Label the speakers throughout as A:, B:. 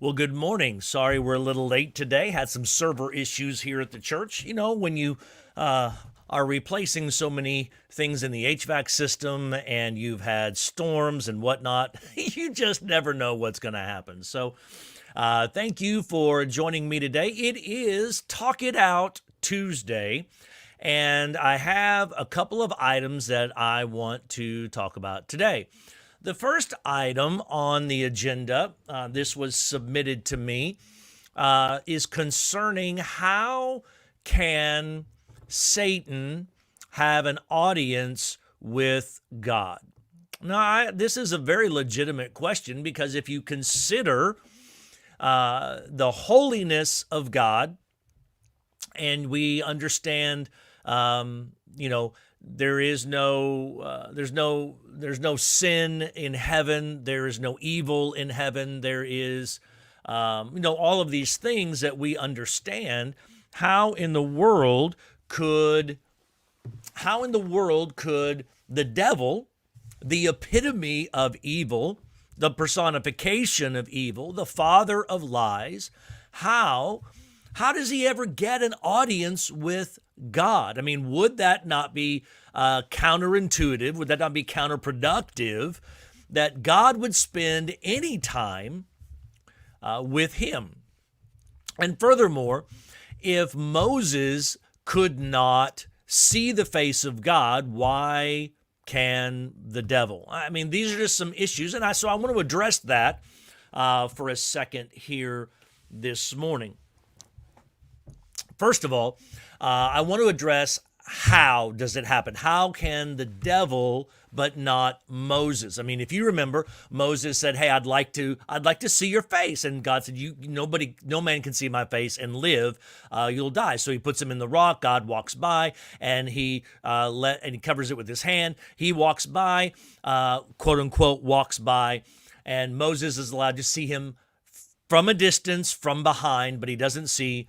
A: Well, good morning. Sorry we're a little late today. Had some server issues here at the church. You know, when you are replacing so many things in the HVAC system and you've had storms and whatnot, you just never know what's going to happen. So, thank you for joining me today. It is Talk It Out Tuesday, and I have a couple of items that I want to talk about today. The first item on the agenda, this was submitted to me, is concerning how can Satan have an audience with God? Now, this is a very legitimate question because if you consider the holiness of God, and we understand, there is there's no sin in heaven. There is no evil in heaven. There is, all of these things that we understand. How in the world could the devil, the epitome of evil, the personification of evil, the father of lies, how does he ever get an audience with God? I mean, would that not be counterintuitive? Would that not be counterproductive that God would spend any time with him? And furthermore, if Moses could not see the face of God, why can the devil? I mean, these are just some issues, and so I want to address that for a second here this morning. First of all, I want to address how does it happen? How can the devil but not Moses? I mean, if you remember, Moses said, "Hey, I'd like to see your face," and God said, "No man can see my face and live. You'll die." So he puts him in the rock. God walks by, and he covers it with his hand. He walks by, quote unquote, walks by, and Moses is allowed to see him from a distance, from behind, but he doesn't see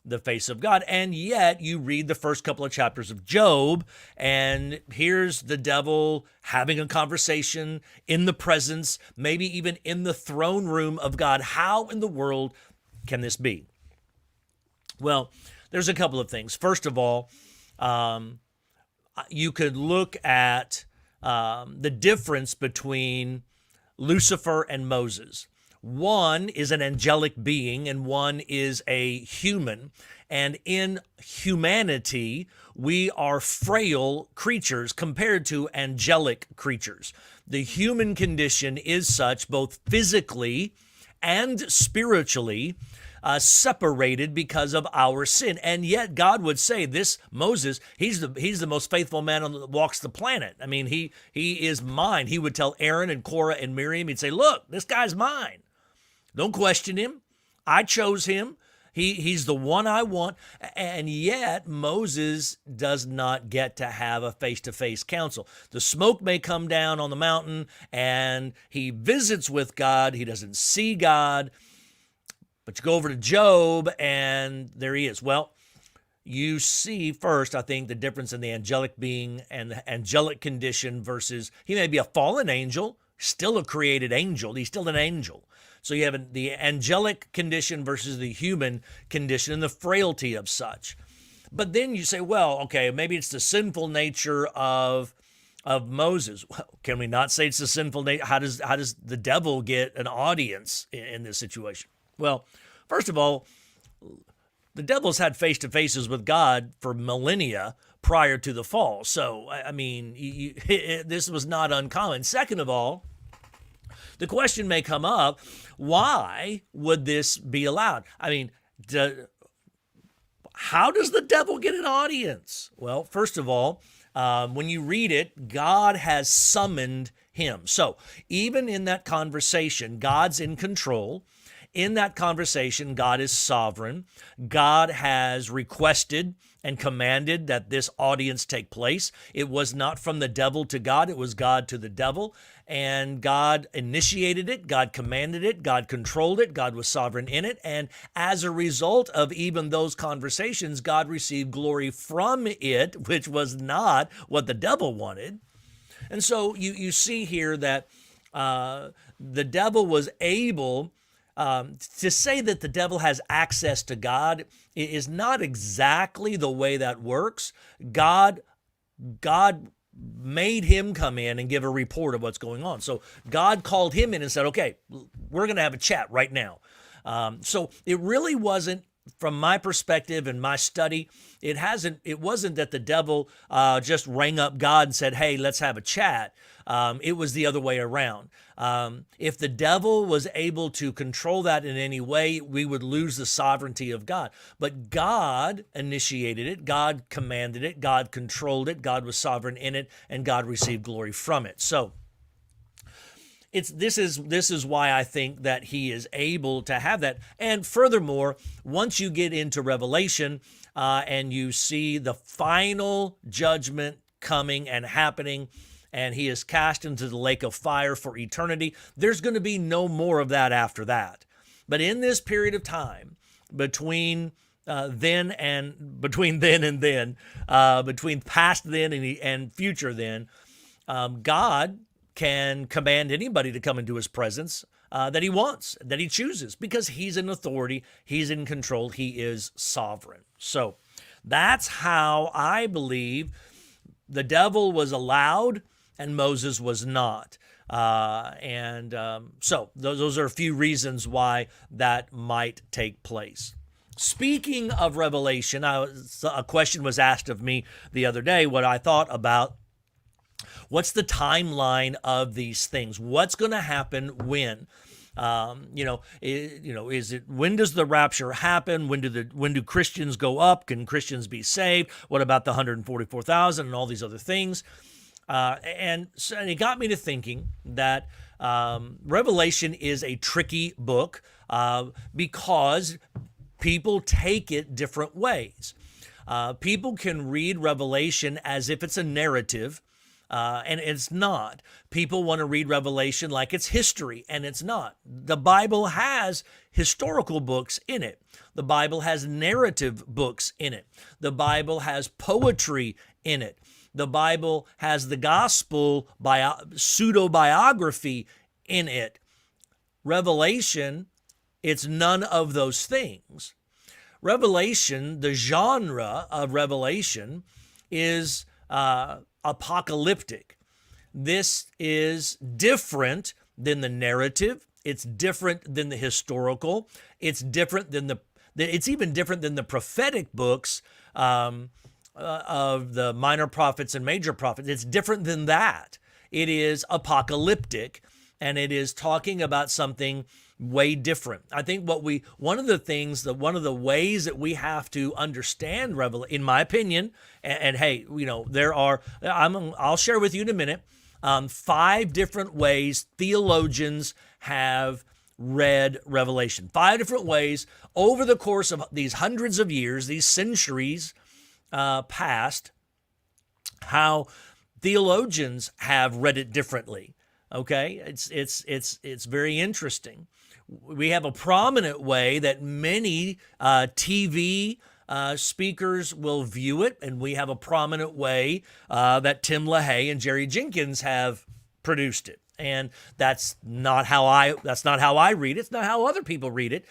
A: the face of God. And yet you read the first couple of chapters of Job, and here's the devil having a conversation in the presence, maybe even in the throne room of God. How in the world can this be? Well, there's a couple of things. First of all, you could look at the difference between Lucifer and Moses. One is an angelic being and one is a human. And in humanity, we are frail creatures compared to angelic creatures. The human condition is such, both physically and spiritually, separated because of our sin. And yet God would say, this Moses, he's the most faithful man that walks the planet. I mean, he is mine. He would tell Aaron and Korah and Miriam, he'd say, "Look, this guy's mine. Don't question him. I chose him. He's the one I want." And yet Moses does not get to have a face-to-face counsel. The smoke may come down on the mountain and he visits with God. He doesn't see God. But you go over to Job and there he is. Well, you see first, I think, the difference in the angelic being and the angelic condition versus, he may be a fallen angel, still a created angel. He's still an angel. So you have the angelic condition versus the human condition and the frailty of such. But then you say, well, okay, maybe it's the sinful nature of Moses. Well, can we not say it's the sinful nature? How does the devil get an audience in this situation? Well, first of all, the devil's had face-to-faces with God for millennia prior to the fall. So, I mean, this was not uncommon. Second of all, the question may come up, why would this be allowed? I mean, how does the devil get an audience? Well, first of all, when you read it, God has summoned him. So even in that conversation, God's in control. In that conversation, God is sovereign. God has requested and commanded that this audience take place. It was not from the devil to God, it was God to the devil. And God initiated it, God commanded it, God controlled it, God was sovereign in it. And as a result of even those conversations, God received glory from it, which was not what the devil wanted. And so you see here that the devil was able to say that the devil has access to God is not exactly the way that works. God made him come in and give a report of what's going on. So God called him in and said, okay, we're going to have a chat right now. So it really wasn't, from my perspective and my study, it wasn't that the devil just rang up God and said, hey, let's have a chat. It was the other way around. If the devil was able to control that in any way, we would lose the sovereignty of God. But God initiated it, God commanded it, God controlled it, God was sovereign in it, and God received glory from it. So this is why I think that he is able to have that. And furthermore, once you get into Revelation and you see the final judgment coming and happening, and he is cast into the lake of fire for eternity, there's going to be no more of that after that. But in this period of time, between past then and future then, God can command anybody to come into his presence that he wants, that he chooses, because he's in authority, he's in control, he is sovereign. So that's how I believe the devil was allowed and Moses was not. So those are a few reasons why that might take place. Speaking of Revelation, a question was asked of me the other day what I thought about what's the timeline of these things? What's going to happen when? Is it, when does the rapture happen? When do Christians go up? Can Christians be saved? What about the 144,000 and all these other things? And it got me to thinking that Revelation is a tricky book because people take it different ways. People can read Revelation as if it's a narrative, and it's not. People want to read Revelation like it's history, and it's not. The Bible has historical books in it. The Bible has narrative books in it. The Bible has poetry in it. The Bible has the gospel pseudo-biography in it. Revelation, it's none of those things. Revelation, the genre of Revelation is apocalyptic. This is different than the narrative. It's different than the historical. It's different than it's even different than the prophetic books of the minor prophets and major prophets. It's different than that. It is apocalyptic, and it is talking about something way different. I think one of the ways that we have to understand Revelation, in my opinion, and hey, I'll share with you in a minute, 5 different ways theologians have read Revelation. 5 different ways over the course of these hundreds of years, these centuries past, how theologians have read it differently. Okay, it's very interesting. We have a prominent way that many TV speakers will view it, and we have a prominent way that Tim LaHaye and Jerry Jenkins have produced it. And that's not how I read it. It's not how other people read it.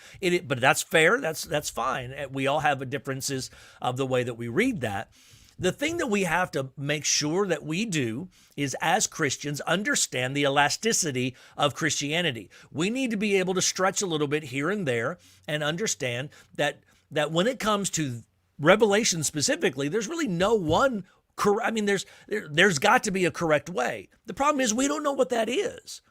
A: But that's fair. That's fine. We all have differences of the way that we read that. The thing that we have to make sure that we do is, as Christians, understand the elasticity of Christianity. We need to be able to stretch a little bit here and there and understand that when it comes to Revelation specifically, there's really no one correct. I mean, there's got to be a correct way. The problem is we don't know what that is.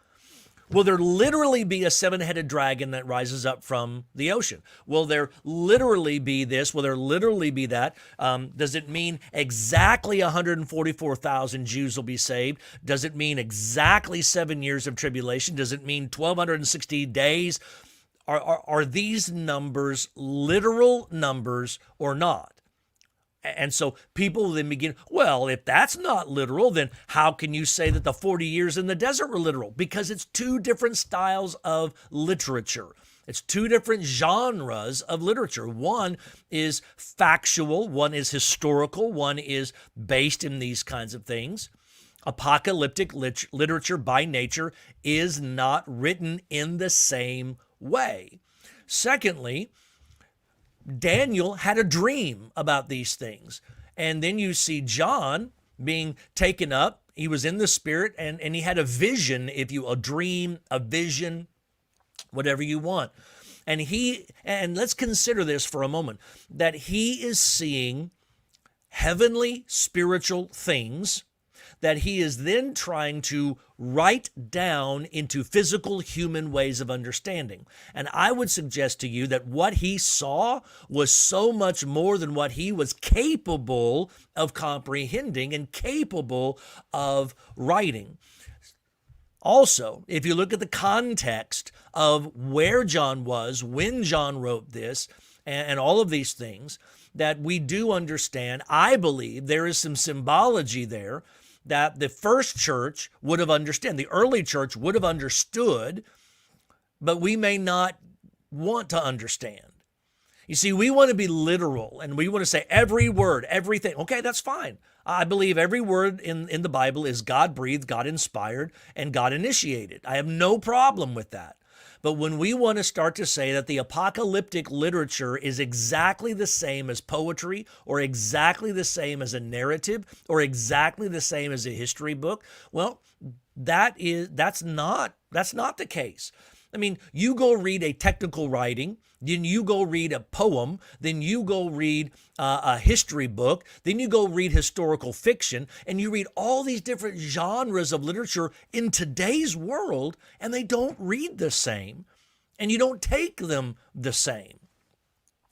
A: Will there literally be a 7-headed dragon that rises up from the ocean? Will there literally be this? Will there literally be that? Does it mean exactly 144,000 Jews will be saved? Does it mean exactly 7 years of tribulation? Does it mean 1,260 days? Are these numbers literal numbers or not? And so people then begin, well, if that's not literal, then how can you say that the 40 years in the desert were literal? Because it's 2 different styles of literature. It's 2 different genres of literature. One is factual, one is historical, one is based in these kinds of things. Apocalyptic literature by nature is not written in the same way. Secondly, Daniel had a dream about these things. And then you see John being taken up. He was in the Spirit, and he had a vision, a dream, a vision, whatever you want. And let's consider this for a moment, that he is seeing heavenly spiritual things that he is then trying to write down into physical human ways of understanding. And I would suggest to you that what he saw was so much more than what he was capable of comprehending and capable of writing. Also, if you look at the context of where John was, when John wrote this, and all of these things, that we do understand, I believe there is some symbology there that the first church would have understood, the early church would have understood, but we may not want to understand. You see, we want to be literal, and we want to say every word, everything. Okay, that's fine. I believe every word in the Bible is God-breathed, God-inspired, and God-initiated. I have no problem with that. But when we want to start to say that the apocalyptic literature is exactly the same as poetry, or exactly the same as a narrative, or exactly the same as a history book, well, that's not the case. I mean, you go read a technical writing, then you go read a poem, then you go read a history book, then you go read historical fiction, and you read all these different genres of literature in today's world, and they don't read the same, and you don't take them the same.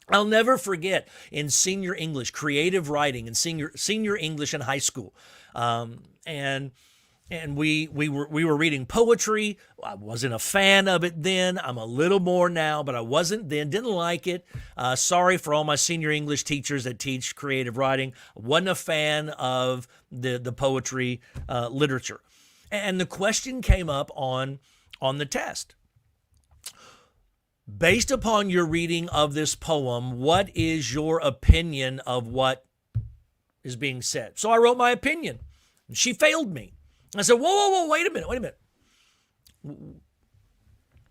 A: I'll never forget in senior English, creative writing, and senior English in high school, and we were reading poetry. I wasn't a fan of it then. I'm a little more now, but I wasn't then. Didn't like it. Sorry for all my senior English teachers that teach creative writing. Wasn't a fan of the poetry literature. And the question came up on the test. Based upon your reading of this poem, what is your opinion of what is being said? So I wrote my opinion. She failed me. I said, whoa, wait a minute.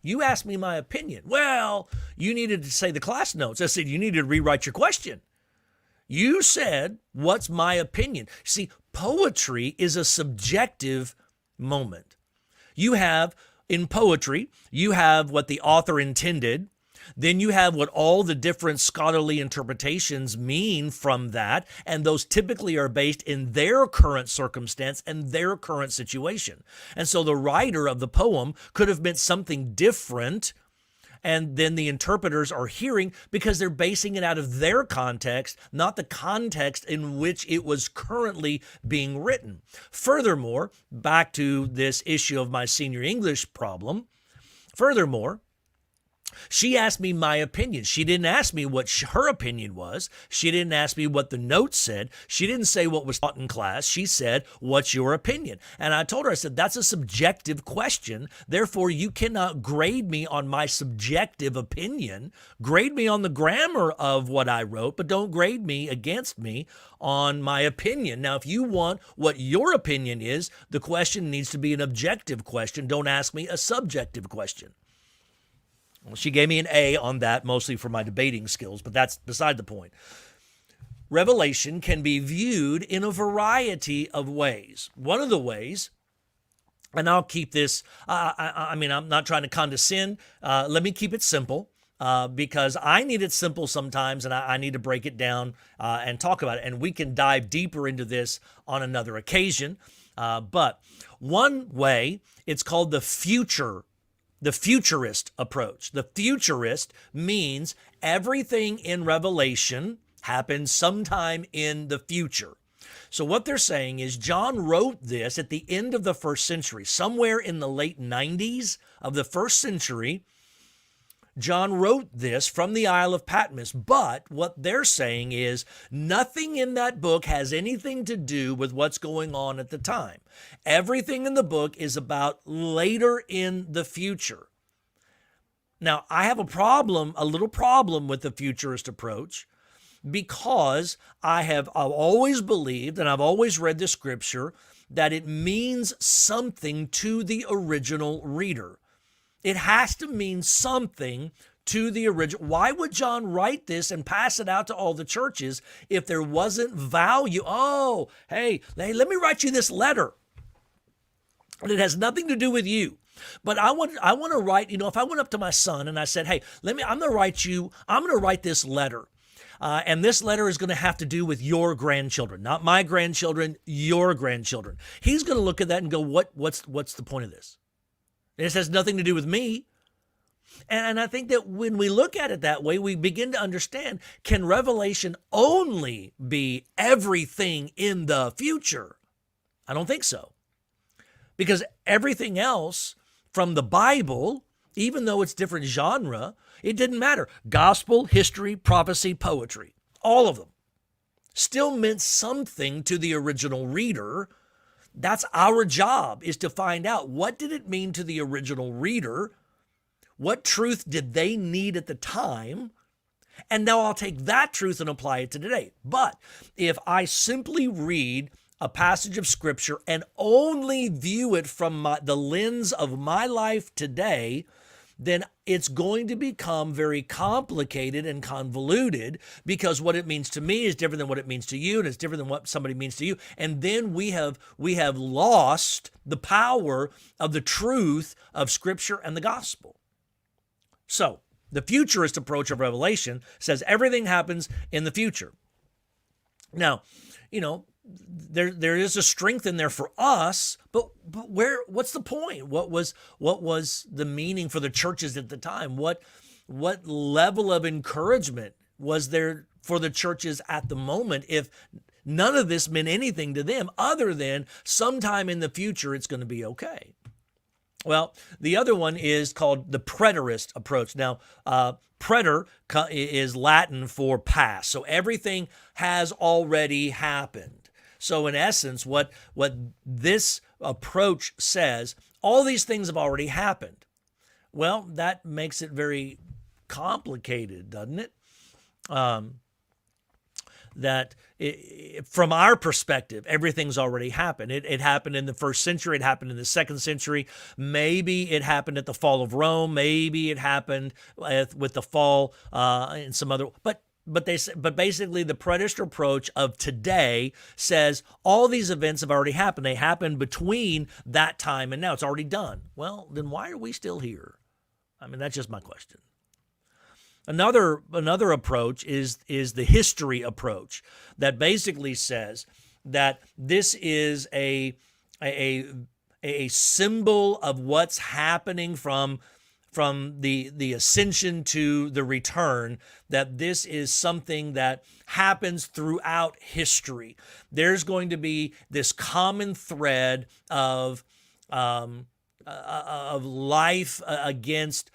A: You asked me my opinion. Well, you needed to say the class notes. I said, you needed to rewrite your question. You said, what's my opinion? See, poetry is a subjective moment. In poetry, you have what the author intended. Then you have what all the different scholarly interpretations mean from that, and those typically are based in their current circumstance and their current situation. And so the writer of the poem could have meant something different, and then the interpreters are hearing because they're basing it out of their context, not the context in which it was currently being written. Furthermore, back to this issue of my senior English problem, she asked me my opinion. She didn't ask me what her opinion was. She didn't ask me what the notes said. She didn't say what was taught in class. She said, what's your opinion? And I told her, I said, that's a subjective question. Therefore, you cannot grade me on my subjective opinion. Grade me on the grammar of what I wrote, but don't grade me against me on my opinion. Now, if you want what your opinion is, the question needs to be an objective question. Don't ask me a subjective question. Well, she gave me an A on that, mostly for my debating skills, but that's beside the point. Revelation can be viewed in a variety of ways. One of the ways, and I'll keep this, I'm not trying to condescend. Let me keep it simple because I need it simple sometimes, and I need to break it down and talk about it. And we can dive deeper into this on another occasion. But one way, it's called the futurist approach. The futurist means everything in Revelation happens sometime in the future. So what they're saying is John wrote this at the end of the first century, somewhere in the late 90s of the first century. John wrote this from the Isle of Patmos, but what they're saying is nothing in that book has anything to do with what's going on at the time. Everything in the book is about later in the future. Now, I have a little problem with the futurist approach because I've always believed, and I've always read the scripture, that it means something to the original reader. It has to mean something to the original. Why would John write this and pass it out to all the churches if there wasn't value? Oh, hey, let me write you this letter. And it has nothing to do with you. But I want to write, if I went up to my son and I said, hey, I'm going to write this letter. And this letter is going to have to do with your grandchildren, not my grandchildren, your grandchildren. He's going to look at that and go, what's the point of this? This has nothing to do with me. And I think that when we look at it that way, we begin to understand, can Revelation only be everything in the future? I don't think so. Because everything else from the Bible, even though it's different genre, it didn't matter. Gospel, history, prophecy, poetry, all of them still meant something to the original reader. That's our job, is to find out, what did it mean to the original reader? What truth did they need at the time? And now I'll take that truth and apply it to today. But if I simply read a passage of Scripture and only view it from the lens of my life today, then it's going to become very complicated and convoluted, because what it means to me is different than what it means to you, and it's different than what somebody means to you. And then we have lost the power of the truth of Scripture and the gospel. So the futurist approach of Revelation says everything happens in the future. Now, there is a strength in there for us, but what's the point? What was the meaning for the churches at the time? What level of encouragement was there for the churches at the moment if none of this meant anything to them other than sometime in the future it's going to be okay? Well, the other one is called the Preterist Approach. Now, preter is Latin for past. So everything has already happened. So in essence, what this approach says, all these things have already happened. Well, that makes it very complicated, doesn't it? From our perspective, everything's already happened. It happened in the first century. It happened in the second century. Maybe it happened at the fall of Rome. Maybe it happened with the fall in some other. But basically, the preterist approach of today says all these events have already happened. They happened between that time and now. It's already done. Well, then why are we still here? I mean, that's just my question. Another approach is the history approach, that basically says that this is a symbol of what's happening from the ascension to the return, that this is something that happens throughout history. There's going to be this common thread of life against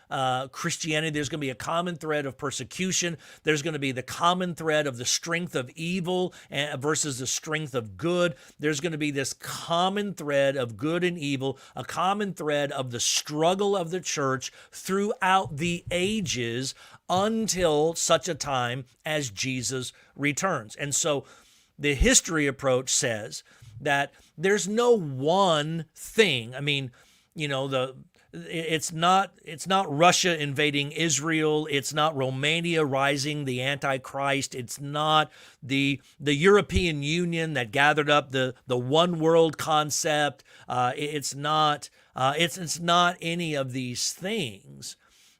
A: Christianity. There's going to be a common thread of persecution. There's going to be the common thread of the strength of evil versus the strength of good. There's going to be this common thread of good and evil, a common thread of the struggle of the church throughout the ages until such a time as Jesus returns. And so the history approach says that there's no one thing. I mean, it's not Russia invading Israel. It's not Romania rising the Antichrist. It's not the European Union that gathered up the one world concept. It's not any of these things.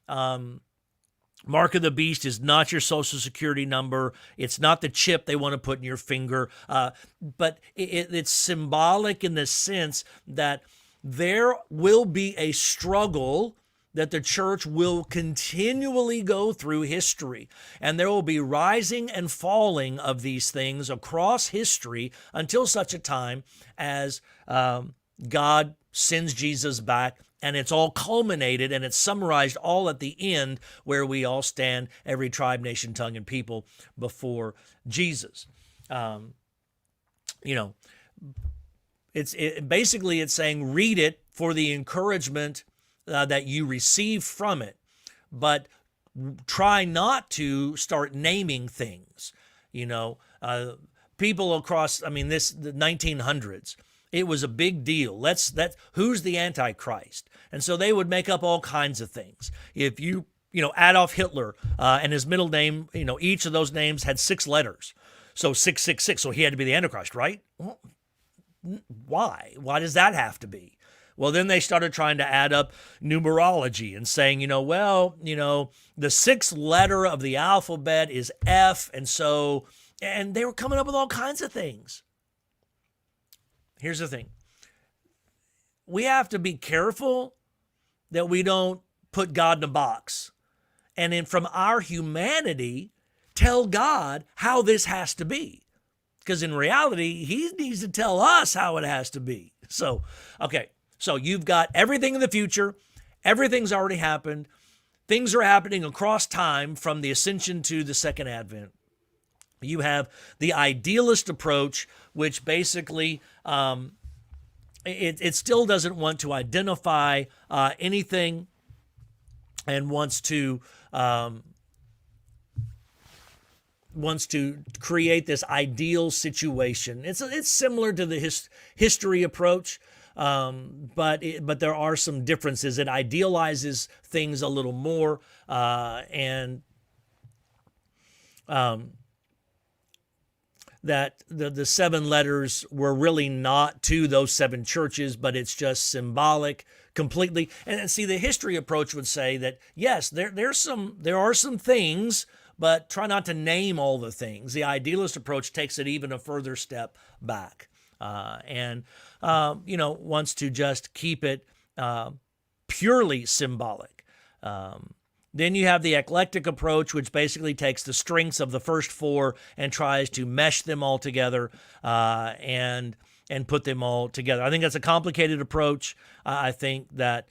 A: Mark of the beast is not your social security number. It's not the chip they want to put in your finger. But it's symbolic in the sense that there will be a struggle that the church will continually go through history. And there will be rising and falling of these things across history until such a time as God sends Jesus back, and it's all culminated and it's summarized all at the end, where we all stand, every tribe, nation, tongue, and people before Jesus. It's saying read it for the encouragement that you receive from it, but try not to start naming things. People across, the 1900s, It was a big deal. Who's the Antichrist? And so they would make up all kinds of things. If Adolf Hitler and his middle name, each of those names had 6 letters. So 666. So he had to be the Antichrist, right? Well, why? Why does that have to be? Well, then they started trying to add up numerology and saying, the 6th letter of the alphabet is F. And they were coming up with all kinds of things. Here's the thing. We have to be careful that we don't put God in a box. And then from our humanity, tell God how this has to be. Because in reality, he needs to tell us how it has to be. So you've got everything in the future. Everything's already happened. Things are happening across time from the ascension to the second advent. You have the idealist approach, which basically it still doesn't want to identify anything and wants to create this ideal situation. It's similar to the history approach, but there are some differences. It idealizes things a little more, and that the 7 letters were really not to those 7 churches, but it's just symbolic completely. And see, the history approach would say that, yes, there are some things, but try not to name all the things. The idealist approach takes it even a further step back, and wants to just keep it purely symbolic. Then you have the eclectic approach, which basically takes the strengths of the first 4 and tries to mesh them all together and put them all together. I think that's a complicated approach. I think that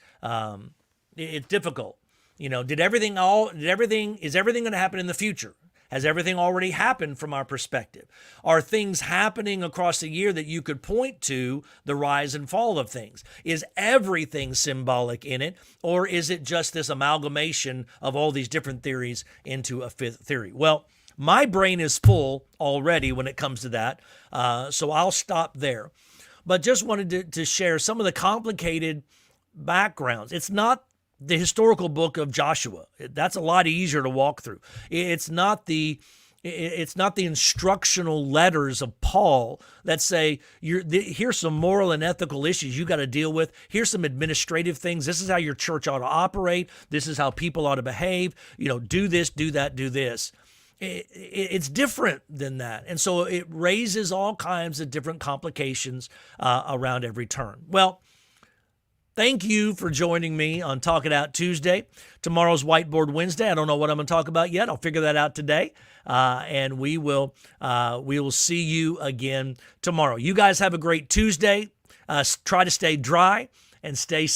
A: it's difficult. Is everything going to happen in the future? Has everything already happened from our perspective? Are things happening across the year that you could point to the rise and fall of things? Is everything symbolic in it, or is it just this amalgamation of all these different theories into a 5th theory? Well, my brain is full already when it comes to that, so I'll stop there. But just wanted to share some of the complicated backgrounds. It's not the historical book of Joshua. That's a lot easier to walk through. It's not the instructional letters of Paul that say, here's some moral and ethical issues you got to deal with. Here's some administrative things. This is how your church ought to operate. This is how people ought to behave. Do this, do that, do this. It's different than that. And so it raises all kinds of different complications around every turn. Well, thank you for joining me on Talk It Out Tuesday. Tomorrow's Whiteboard Wednesday. I don't know what I'm going to talk about yet. I'll figure that out today. And we will see you again tomorrow. You guys have a great Tuesday. Try to stay dry and stay safe.